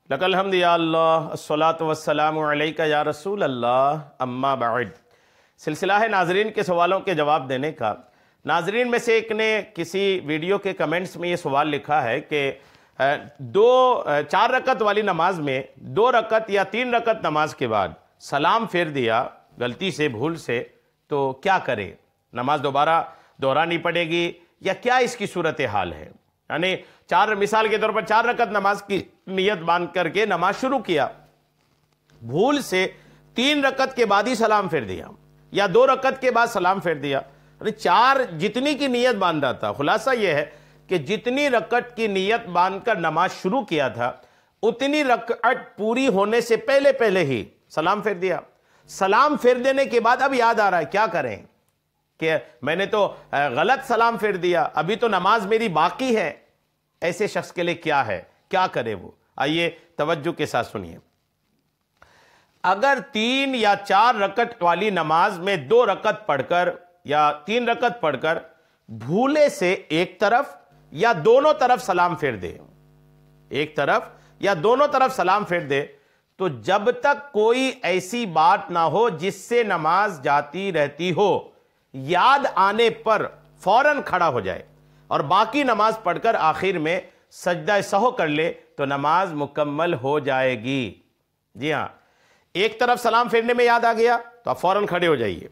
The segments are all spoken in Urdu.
لک الحمد یا اللہ الصلاۃ والسلام علیک یا رسول اللہ اما بعد۔ سلسلہ ہے ناظرین کے سوالوں کے جواب دینے کا۔ ناظرین میں سے ایک نے کسی ویڈیو کے کمنٹس میں یہ سوال لکھا ہے کہ 4 رکعت والی نماز میں 2 رکعت یا 3 رکعت نماز کے بعد سلام پھیر دیا غلطی سے بھول سے تو کیا کرے؟ نماز دوبارہ دہرانی پڑے گی یا کیا اس کی صورتحال ہے؟ یعنی مثال کے طور پر 4 رکعت نماز کی نیت باندھ کر کے نماز شروع کیا، بھول سے 3 رکعت کے بعد ہی سلام پھیر دیا یا 2 رکعت کے بعد سلام پھیر دیا، یعنی 4 جتنی کی نیت باندھا تھا۔ خلاصہ یہ ہے کہ جتنی رکعت کی نیت باندھ کر نماز شروع کیا تھا اتنی رکعت پوری ہونے سے پہلے ہی سلام پھیر دیا۔ سلام پھیر دینے کے بعد اب یاد آ رہا ہے کیا کریں کہ میں نے تو غلط سلام پھیر دیا، ابھی تو نماز میری باقی ہے۔ ایسے شخص کے لیے کیا ہے، کیا کرے وہ؟ آئیے توجہ کے ساتھ سنیے۔ اگر 3 یا 4 رکعت والی نماز میں 2 رکعت پڑھ کر یا 3 رکعت پڑھ کر بھولے سے ایک طرف یا دونوں طرف سلام پھیر دے، ایک طرف یا دونوں طرف سلام پھیر دے، تو جب تک کوئی ایسی بات نہ ہو جس سے نماز جاتی رہتی ہو، یاد آنے پر فوراً کھڑا ہو جائے اور باقی نماز پڑھ کر آخر میں سجدہ سہو کر لے تو نماز مکمل ہو جائے گی۔ جی ہاں، ایک طرف سلام پھیرنے میں یاد آ گیا تو آپ فوراً کھڑے ہو جائیے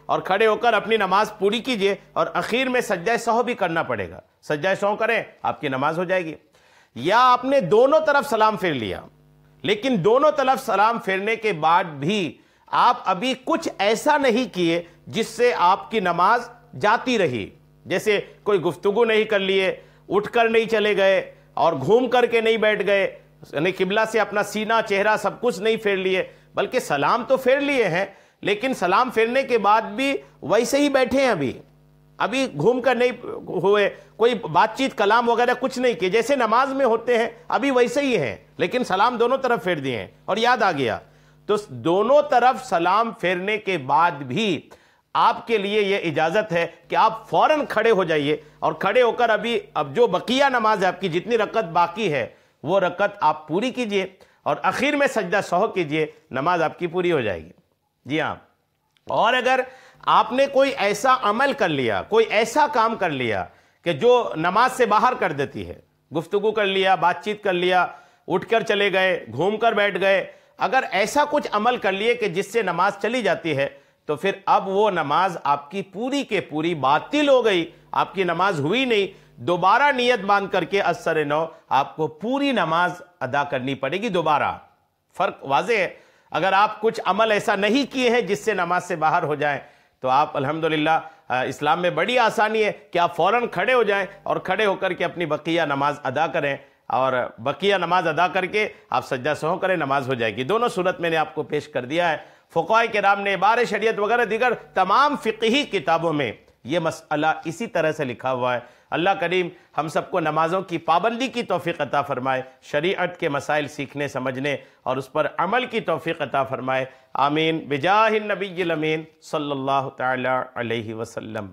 اور کھڑے ہو کر اپنی نماز پوری کیجئے، اور اخیر میں سجدہ سہو بھی کرنا پڑے گا۔ سجدہ سہو کریں آپ کی نماز ہو جائے گی۔ یا آپ نے دونوں طرف سلام پھیر لیا لیکن دونوں طرف سلام پھیرنے کے بعد بھی آپ ابھی کچھ ایسا نہیں کیے جس سے آپ کی نماز جاتی رہی، جیسے کوئی گفتگو نہیں کر لیے، اٹھ کر نہیں چلے گئے اور گھوم کر کے نہیں بیٹھ گئے، یعنی قبلہ سے اپنا سینہ چہرہ سب کچھ نہیں پھیر لیے، بلکہ سلام تو پھیر لیے ہیں لیکن سلام پھیرنے کے بعد بھی ویسے ہی بیٹھے ہیں، ابھی گھوم کر نہیں ہوئے، کوئی بات چیت کلام وغیرہ کچھ نہیں کیے، جیسے نماز میں ہوتے ہیں ابھی ویسے ہی ہیں، لیکن سلام دونوں طرف پھیر دیے ہیں اور یاد آ گیا، تو دونوں طرف سلام پھیرنے کے بعد بھی آپ کے لیے یہ اجازت ہے کہ آپ فوراً کھڑے ہو جائیے اور کھڑے ہو کر اب جو بقیہ نماز ہے آپ کی، جتنی رکعت باقی ہے وہ رکعت آپ پوری کیجئے اور اخیر میں سجدہ سہو کیجئے، نماز آپ کی پوری ہو جائے گی۔ جی ہاں، اور اگر آپ نے کوئی ایسا عمل کر لیا، کوئی ایسا کام کر لیا کہ جو نماز سے باہر کر دیتی ہے، گفتگو کر لیا، بات چیت کر لیا، اٹھ کر چلے گئے، گھوم کر بیٹھ گئے، اگر ایسا کچھ عمل کر لیے کہ جس سے نماز چلی جاتی ہے تو پھر اب وہ نماز آپ کی پوری کے پوری باطل ہو گئی، آپ کی نماز ہوئی نہیں۔ دوبارہ نیت باندھ کر کے از سر نو آپ کو پوری نماز ادا کرنی پڑے گی دوبارہ۔ فرق واضح ہے۔ اگر آپ کچھ عمل ایسا نہیں کیے ہیں جس سے نماز سے باہر ہو جائیں تو آپ الحمدللہ اسلام میں بڑی آسانی ہے کہ آپ فوراً کھڑے ہو جائیں اور کھڑے ہو کر کے اپنی بقیہ نماز ادا کریں، اور بقیہ نماز ادا کر کے آپ سجدہ سہو کریں، نماز ہو جائے گی۔ دونوں صورت میں نے آپ کو پیش کر دیا ہے۔ فقہاء کرام نے بار شریعت وغیرہ دیگر تمام فقہی کتابوں میں یہ مسئلہ اسی طرح سے لکھا ہوا ہے۔ اللہ کریم ہم سب کو نمازوں کی پابندی کی توفیق عطا فرمائے، شریعت کے مسائل سیکھنے سمجھنے اور اس پر عمل کی توفیق عطا فرمائے، آمین بجاہ النبی الامین صلی اللہ تعالی علیہ وسلم۔